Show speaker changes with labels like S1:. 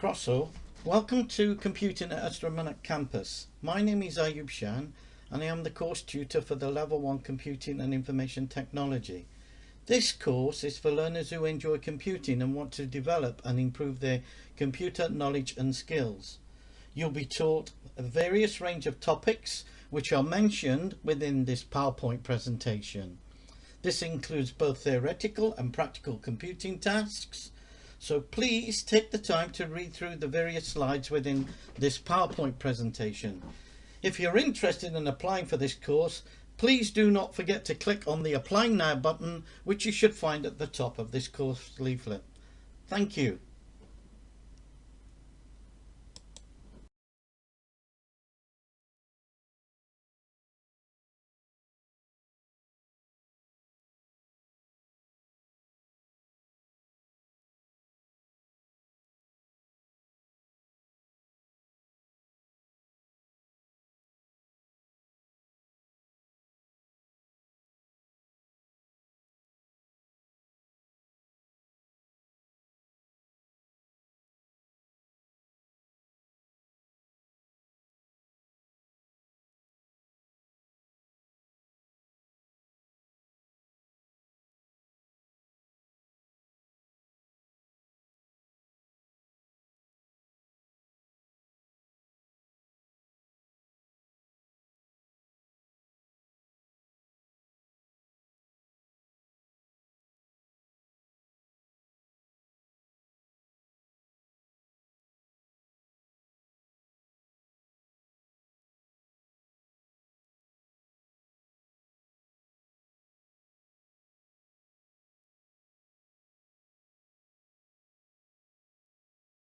S1: Crosso, welcome to Computing at Esther Campus. My name is Ayub Shan and I am the course tutor for the Level 1 Computing and Information Technology. This course is for learners who enjoy computing and want to develop and improve their computer knowledge and skills. You'll be taught a various range of topics which are mentioned within this PowerPoint presentation. This includes both theoretical and practical computing tasks. So please take the time to read through the various slides within this PowerPoint presentation. If you're interested in applying for this course, please do not forget to click on the Apply Now button, which you should find at the top of this course leaflet. Thank you.